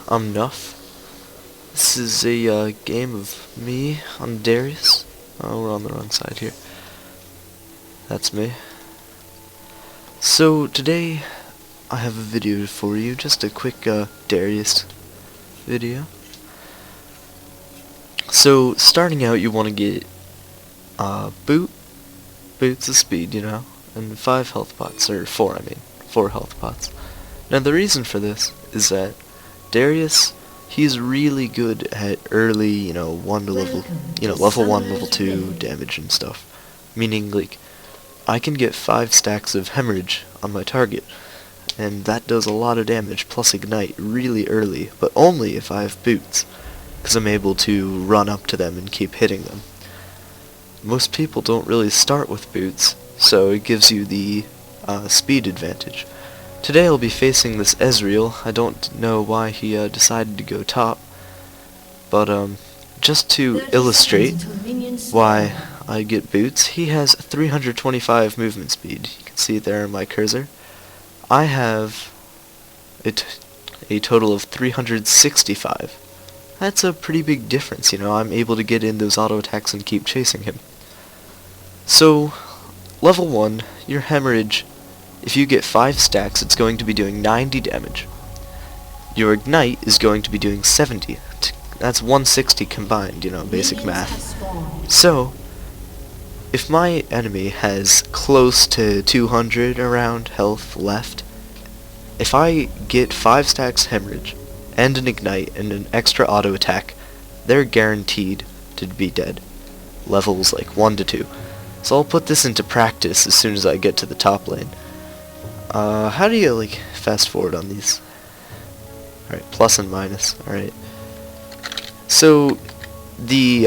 I'm Nuff. This is a game of me on Darius. Oh, we're on the wrong side here. That's me. So today I have a video for you, just a quick Darius video. So starting out, you want to get boots of speed, and 5 health pots, or 4 4 health pots. Now the reason for this is that Darius, he's really good at early, level 1, level 2 damage and stuff. Meaning, like, I can get 5 stacks of hemorrhage on my target, and that does a lot of damage, plus ignite, really early, but only if I have boots, because I'm able to run up to them and keep hitting them. Most people don't really start with boots, so it gives you the speed advantage. Today I'll be facing this Ezreal. I don't know why he decided to go top, but just to illustrate why I get boots, he has 325 movement speed. You can see it there in my cursor. I have a total of 365. That's a pretty big difference, I'm able to get in those auto attacks and keep chasing him. So, level 1, your hemorrhage, if you get 5 stacks, it's going to be doing 90 damage. Your ignite is going to be doing 70. That's 160 combined, basic math. So, if my enemy has close to 200 around health left, if I get 5 stacks hemorrhage, and an ignite, and an extra auto attack, they're guaranteed to be dead. Levels like 1 to 2. So I'll put this into practice as soon as I get to the top lane. How do you, fast forward on these? Alright, plus and minus, alright. So, the,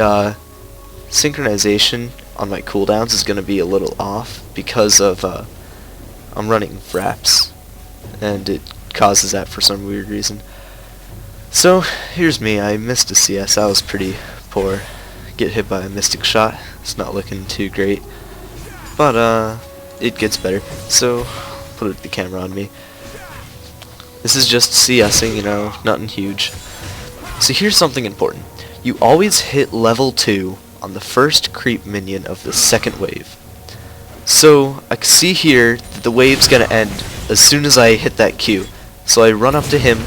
synchronization on my cooldowns is going to be a little off because of, I'm running fraps, and it causes that for some weird reason. So, here's me. I missed a CS. I was pretty poor. Get hit by a mystic shot. It's not looking too great. But, it gets better. So, put the camera on me. This is just CSing, nothing huge. So here's something important. You always hit level 2 on the first creep minion of the second wave. So, I can see here that the wave's gonna end as soon as I hit that Q. So I run up to him,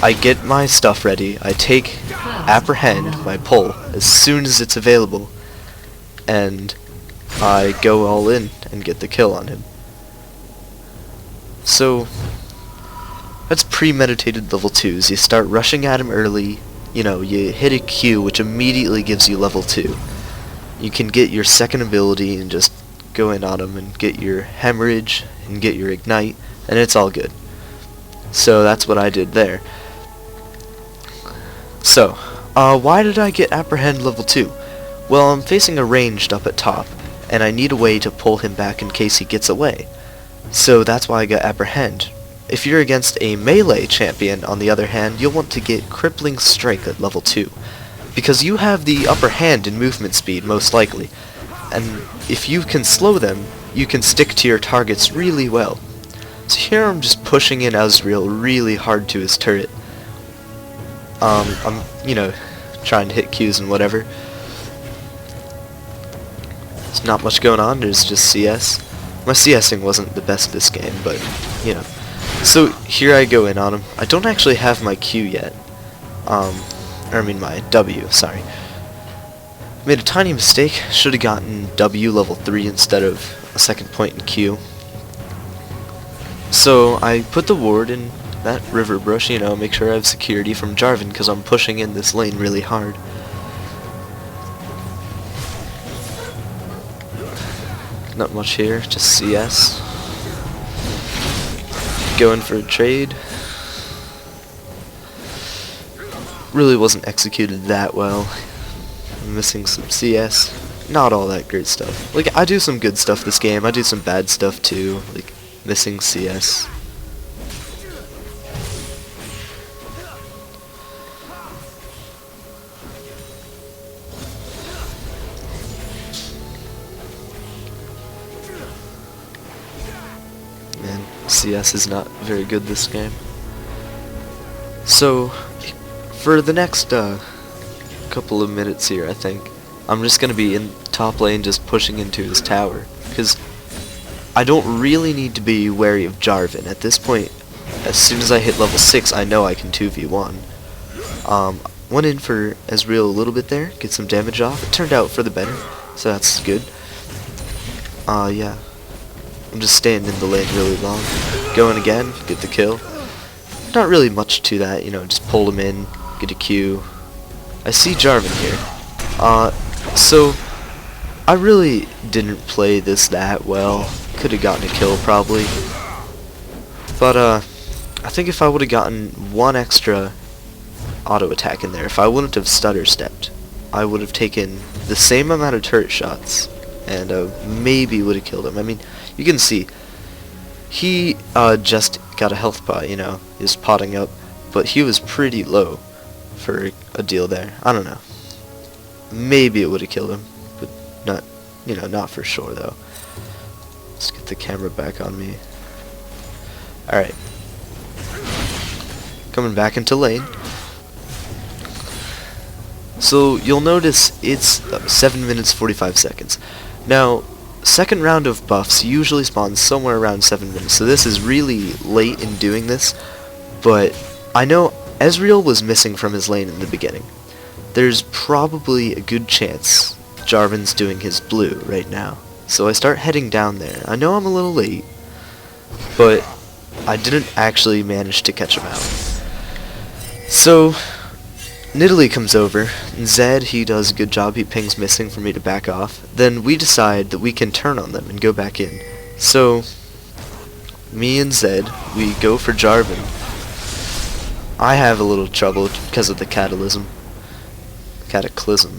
I get my stuff ready, I take apprehend, my pull, as soon as it's available, and I go all in and get the kill on him. So, that's premeditated level 2s. You start rushing at him early, you hit a Q, which immediately gives you level 2. You can get your second ability and just go in on him and get your hemorrhage and get your ignite, and it's all good. So that's what I did there. So, why did I get apprehend level 2? Well, I'm facing a ranged up at top, and I need a way to pull him back in case he gets away. So that's why I got apprehend. If you're against a melee champion, on the other hand, you'll want to get crippling strike at level 2, because you have the upper hand in movement speed, most likely, and if you can slow them, you can stick to your targets really well. So here I'm just pushing in Ezreal really hard to his turret. I'm, trying to hit Qs and whatever. There's not much going on, there's just CS. My CSing wasn't the best this game, but, So, here I go in on him. I don't actually have my Q yet. My W, sorry. Made a tiny mistake. Should have gotten W level 3 instead of a second point in Q. So, I put the ward in that river brush, make sure I have security from Jarvan, because I'm pushing in this lane really hard. Not much here, just CS. Going for a trade. Really wasn't executed that well. I'm missing some CS. Not all that great stuff. I do some good stuff this game, I do some bad stuff too, missing CS. CS is not very good this game. So, For the next couple of minutes here, I think, I'm just going to be in top lane just pushing into his tower, because I don't really need to be wary of Jarvan. At this point, as soon as I hit level 6, I know I can 2v1. Went in for Ezreal a little bit there, get some damage off. It turned out for the better, so that's good. Yeah. I'm just staying in the lane really long. Going again, get the kill. Not really much to that, you know, just pull him in, get a Q. I see Jarvan here. So, I really didn't play this that well. Could have gotten a kill probably. But, I think if I would have gotten one extra auto attack in there, if I wouldn't have stutter stepped, I would have taken the same amount of turret shots and maybe would have killed him. I mean, you can see he just got a health pot, you know, he's potting up, but he was pretty low for a deal there. I don't know. Maybe it would have killed him, but not, you know, not for sure though. Let's get the camera back on me. Alright. Coming back into lane. So you'll notice it's 7 minutes 45 seconds. Now, second round of buffs usually spawns somewhere around 7 minutes, so this is really late in doing this, but I know Ezreal was missing from his lane in the beginning. There's probably a good chance Jarvan's doing his blue right now, so I start heading down there. I know I'm a little late, but I didn't actually manage to catch him out. So Nidalee comes over, and Zed, he does a good job, he pings missing for me to back off. Then we decide that we can turn on them and go back in. So, me and Zed, we go for Jarvan. I have a little trouble because of the cataclysm,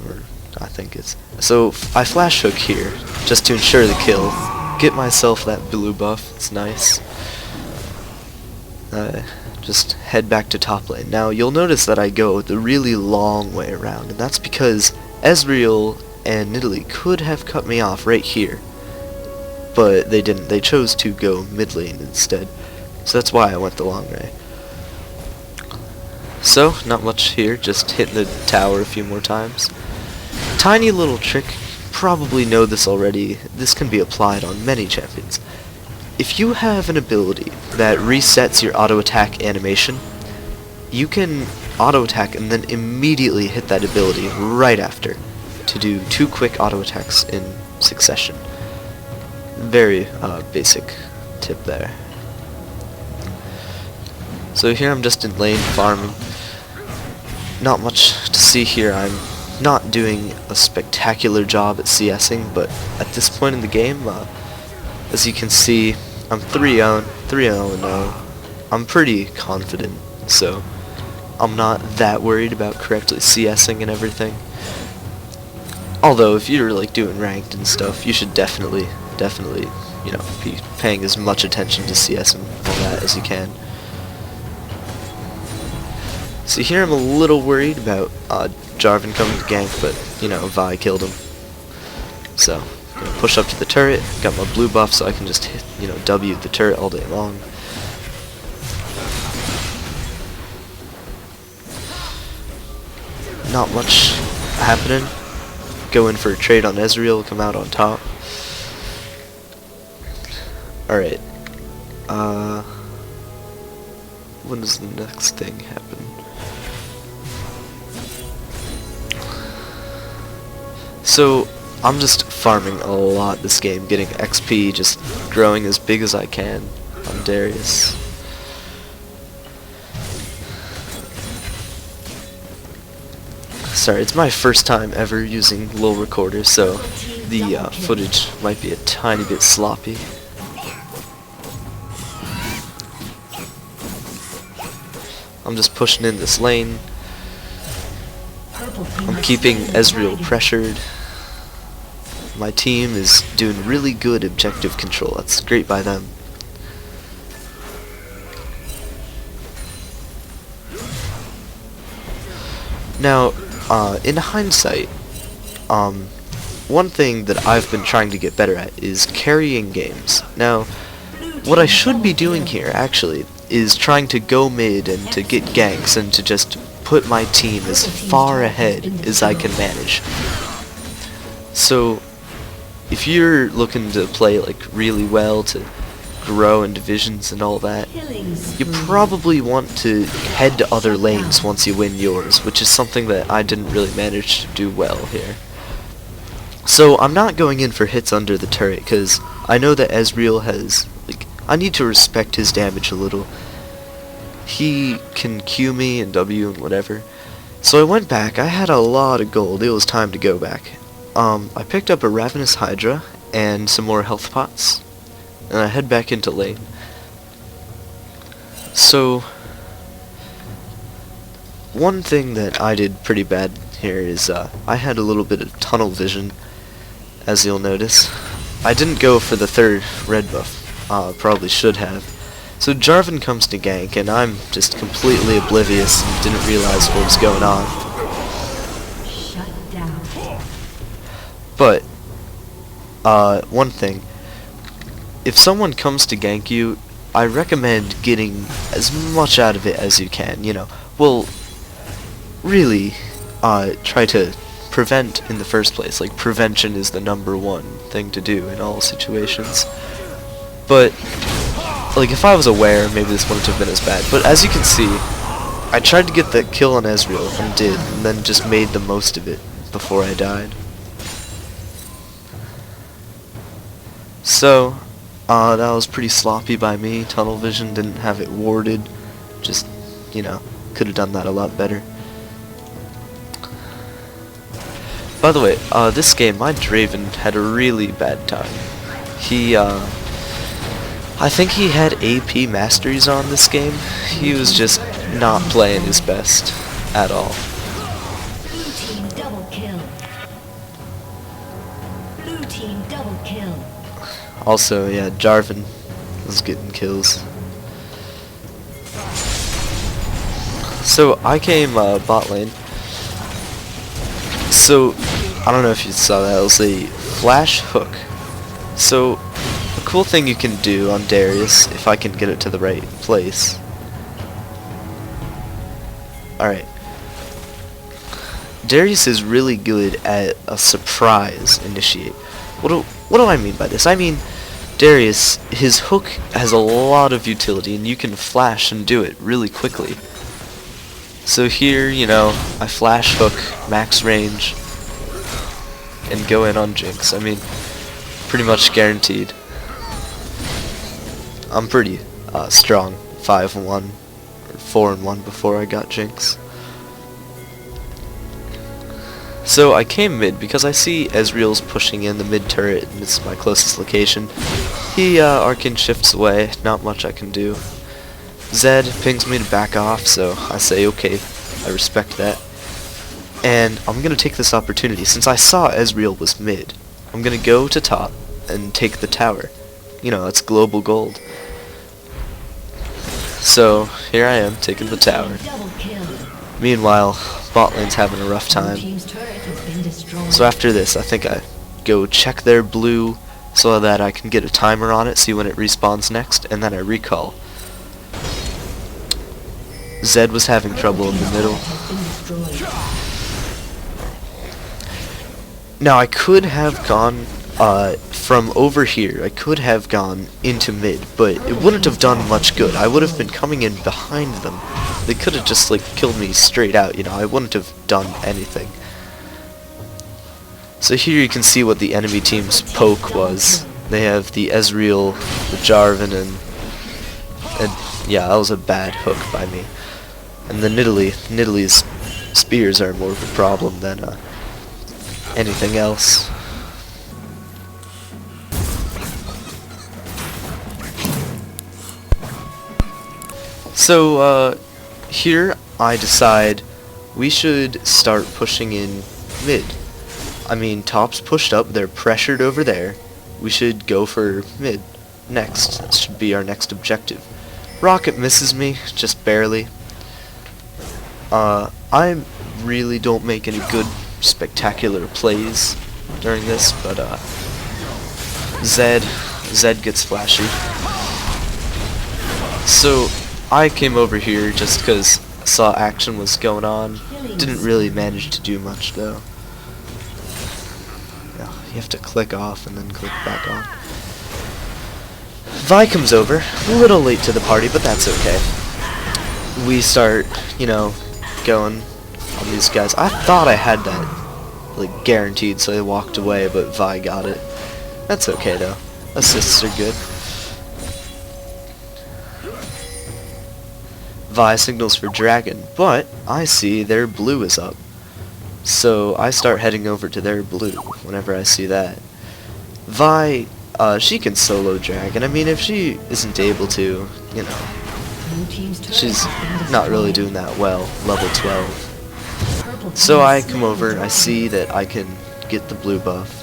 or I think it's... So, I flash hook here, just to ensure the kill. Get myself that blue buff, it's nice. Just head back to top lane. Now you'll notice that I go the really long way around, and that's because Ezreal and Nidalee could have cut me off right here, but they didn't. They chose to go mid lane instead, so that's why I went the long way. So not much here, just hitting the tower a few more times. Tiny little trick, probably know this already, this can be applied on many champions. If you have an ability that resets your auto attack animation, you can auto attack and then immediately hit that ability right after to do 2 quick auto attacks in succession. Very basic tip there. So here I'm just in lane farming. Not much to see here. I'm not doing a spectacular job at CSing, but at this point in the game, as you can see, I'm 3-0, I'm pretty confident, so I'm not that worried about correctly CSing and everything. Although, if you're like doing ranked and stuff, you should definitely, you know, be paying as much attention to CS and all that as you can. See, here I'm a little worried about Jarvan coming to gank, but, you know, Vi killed him. So, gonna push up to the turret, got my blue buff so I can just hit, you know, W the turret all day long. Not much happening. Go in for a trade on Ezreal, come out on top. Alright. When does the next thing happen? So, I'm just farming a lot this game, getting XP, just growing as big as I can on Darius. Sorry, it's my first time ever using Lil Recorder, so the footage might be a tiny bit sloppy. I'm just pushing in this lane. I'm keeping Ezreal pressured. My team is doing really good objective control. That's great by them. Now, in hindsight, one thing that I've been trying to get better at is carrying games. Now, what I should be doing here, actually, is trying to go mid and to get ganks and to just put my team as far ahead as I can manage. So if you're looking to play like really well, to grow in divisions and all that, you probably want to head to other lanes once you win yours, which is something that I didn't really manage to do well here. So I'm not going in for hits under the turret, because I know that Ezreal has, like, I need to respect his damage a little. He can Q me and W and whatever. So I went back. I had a lot of gold. It was time to go back. I picked up a Ravenous Hydra and some more health pots, and I head back into lane. So one thing that I did pretty bad here is I had a little bit of tunnel vision, as you'll notice. I didn't go for the third red buff. Probably should have. So Jarvan comes to gank, and I'm just completely oblivious and didn't realize what was going on. But one thing, if someone comes to gank you, I recommend getting as much out of it as you can, you know. Well, really, try to prevent in the first place. Like, prevention is the #1 thing to do in all situations. But, like, if I was aware, maybe this wouldn't have been as bad. But as you can see, I tried to get that kill on Ezreal, and did, and then just made the most of it before I died. So, that was pretty sloppy by me. Tunnel vision, didn't have it warded. Just, you know, could have done that a lot better. By the way, this game, my Draven had a really bad time. He, I think he had AP masteries on this game. He was just not playing his best at all. Blue team double kill. Blue team double kill. Also, yeah, Jarvan was getting kills. So I came bot lane. So I don't know if you saw that. It was a flash hook. So a cool thing you can do on Darius, if I can get it to the right place. Alright. Darius is really good at a surprise initiate. What do I mean by this? I mean, Darius, his hook has a lot of utility, and you can flash and do it really quickly. So here, you know, I flash hook, max range, and go in on Jinx. I mean, pretty much guaranteed. I'm pretty strong, 5-1 or 4-1 before I got Jinx. So I came mid because I see Ezreal's pushing in the mid turret, and it's my closest location. He arcane shifts away, not much I can do. Zed pings me to back off, so I say okay, I respect that. And I'm gonna take this opportunity, since I saw Ezreal was mid. I'm gonna go to top and take the tower. You know, that's global gold. So here I am, taking the tower. Meanwhile, bot lane's having a rough time. So after this, I think I go check their blue so that I can get a timer on it, see when it respawns next, and then I recall. Zed was having trouble in the middle. Now I could have gone from over here, I could have gone into mid, but it wouldn't have done much good. I would have been coming in behind them. They could have just like killed me straight out, you know, I wouldn't have done anything. So here you can see what the enemy team's poke was. They have the Ezreal, the Jarvan, and yeah, that was a bad hook by me. And the Nidalee's spears are more of a problem than anything else. So here I decide we should start pushing in mid. I mean, top's pushed up, they're pressured over there. We should go for mid next. That should be our next objective. Rocket misses me, just barely. I really don't make any good spectacular plays during this, but Zed gets flashy. So I came over here just because saw action was going on. Didn't really manage to do much though. Yeah, you have to click off and then click back on. Vi comes over, a little late to the party, but that's okay. We start, you know, going on these guys. I thought I had that, like, guaranteed, so I walked away, but Vi got it. That's okay, though. Assists are good. Vi signals for Dragon, but I see their blue is up. So I start heading over to their blue whenever I see that. Vi, she can solo Dragon. I mean, if she isn't able to, you know, she's not really doing that well, level 12. So I come over, I see that I can get the blue buff.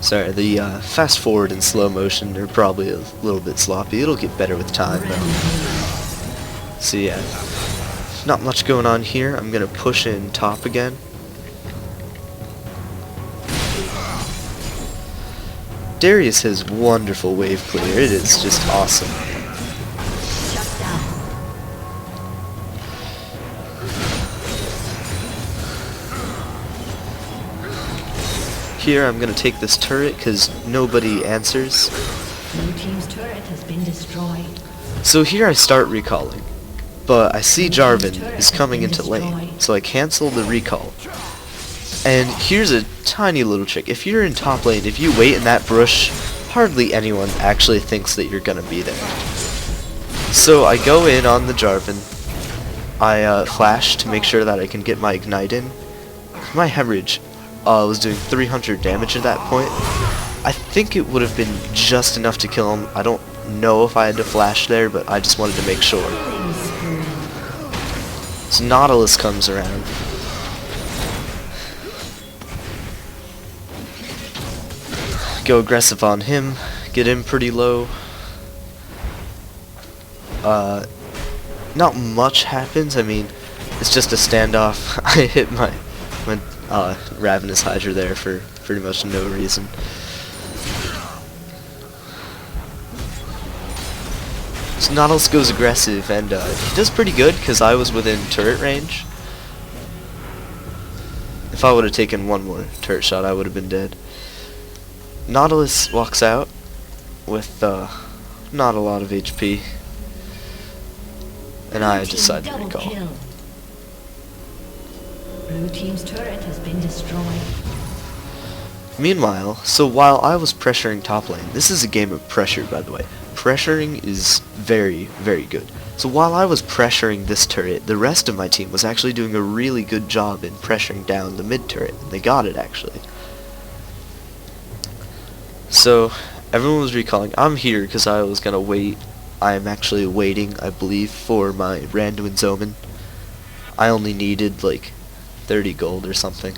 Sorry, the fast forward and slow motion are probably a little bit sloppy. It'll get better with time though. So yeah, not much going on here. I'm gonna push in top again. Darius has wonderful wave clear. It is just awesome. Here I'm gonna take this turret because nobody answers. Blue team's turret has been destroyed. So here I start recalling, but I see Jarvan is coming into lane, so I cancel the recall. And here's a tiny little trick. If you're in top lane, if you wait in that bush, hardly anyone actually thinks that you're gonna be there. So I go in on the Jarvan. I flash to make sure that I can get my ignite in. My hemorrhage was doing 300 damage at that point. I think it would have been just enough to kill him. I don't know if I had to flash there, but I just wanted to make sure. So Nautilus comes around. Go aggressive on him, get him pretty low. Not much happens. I mean, it's just a standoff. I hit my Ravenous Hydra there for pretty much no reason. So Nautilus goes aggressive, and he does pretty good because I was within turret range. If I would have taken one more turret shot, I would have been dead. Nautilus walks out with not a lot of HP, and I decide to recall. Blue team's turret has been destroyed. Meanwhile, so while I was pressuring top lane, this is a game of pressure, by the way. Pressuring is very, very good. So while I was pressuring this turret, the rest of my team was actually doing a really good job in pressuring down the mid turret. They got it, actually. So everyone was recalling. I'm here because I was gonna wait. I am actually waiting, I believe, for my Randuin's Omen. I only needed like 30 gold or something.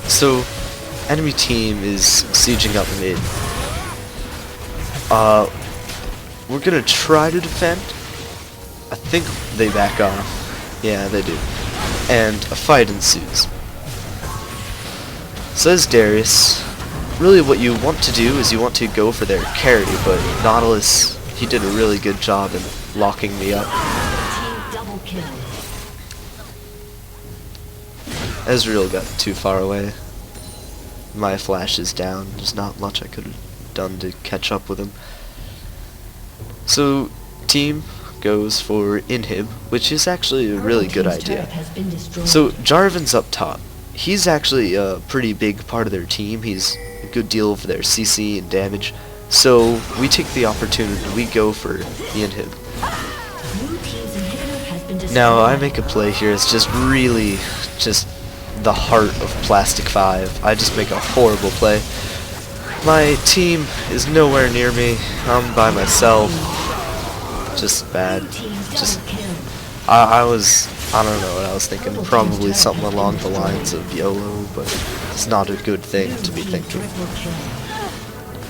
So enemy team is sieging up mid. We're gonna try to defend. I think they back off. Yeah, they do. And a fight ensues. Says Darius, really what you want to do is you want to go for their carry, but Nautilus, he did a really good job in locking me up. Double kill. Ezreal got too far away. My flash is down. There's not much I could have done to catch up with him. So team goes for inhib, which is actually a really good idea. So Jarvan's up top. He's actually a pretty big part of their team. He's a good deal for their CC and damage. So we take the opportunity, we go for the inhib. Now I make a play here, it's just really just the heart of Plastic 5. I just make a horrible play. My team is nowhere near me. I'm by myself. Just bad. Just I don't know what I was thinking. Probably something along the lines of YOLO, but it's not a good thing to be thinking.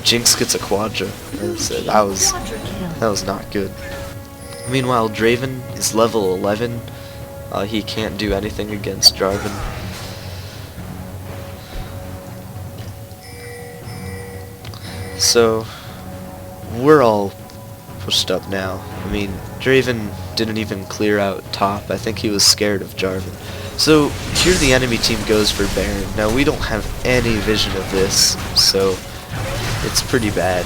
Jinx gets a quadra. That was not good. Meanwhile, Draven is level 11. He can't do anything against Jarvan. So, we're all pushed up now. I mean, Draven didn't even clear out top. I think he was scared of Jarvan. So, here the enemy team goes for Baron. Now, we don't have any vision of this, so it's pretty bad.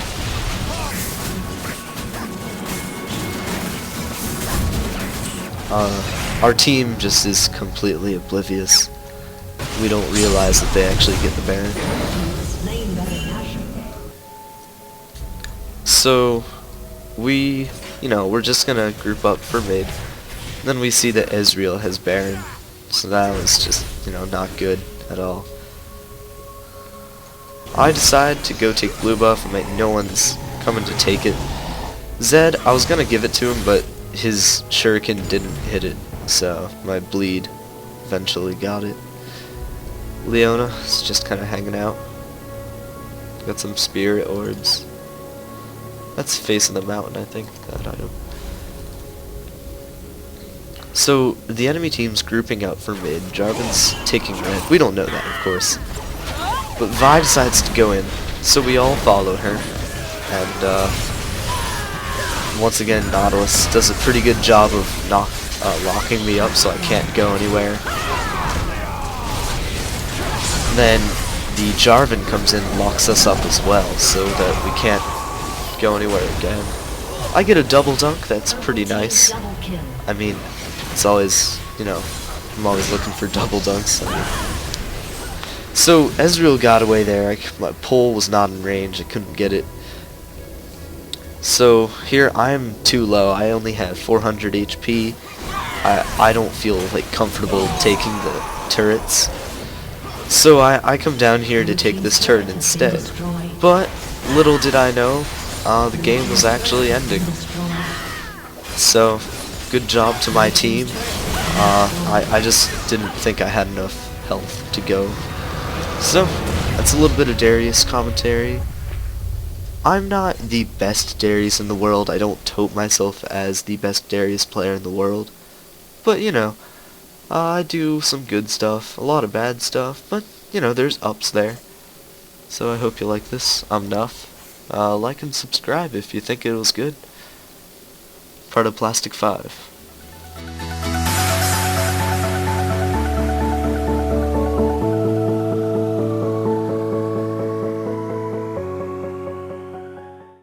Our team just is completely oblivious. We don't realize that they actually get the Baron. So, we're just gonna group up for mid. Then we see that Ezreal has Baron. So that was just, not good at all. I decide to go take blue buff, and no one's coming to take it. Zed, I was gonna give it to him, but his shuriken didn't hit it, so my bleed eventually got it. Leona is just kind of hanging out. Got some spirit orbs. That's facing the mountain, I think, that item. So, the enemy team's grouping up for mid. Jarvan's taking red. We don't know that, of course. But Vi decides to go in, so we all follow her. And, once again, Nautilus does a pretty good job of locking me up so I can't go anywhere. And then the Jarvan comes in and locks us up as well, so that we can't go anywhere again. I get a double dunk, that's pretty nice. I mean, it's always, I'm always looking for double dunks. So, Ezreal got away there. My pull was not in range, I couldn't get it. So, here I'm too low. I only have 400 HP. I don't feel comfortable taking the turrets. So I come down here to take this turret instead. But, little did I know, the game was actually ending. So, good job to my team. I just didn't think I had enough health to go. So, that's a little bit of Darius commentary. I'm not the best Darius in the world. I don't tote myself as the best Darius player in the world. But, I do some good stuff, a lot of bad stuff, but, there's ups there. So I hope you like this. I'm Nuff. Like and subscribe if you think it was good. Part of Plastic 5.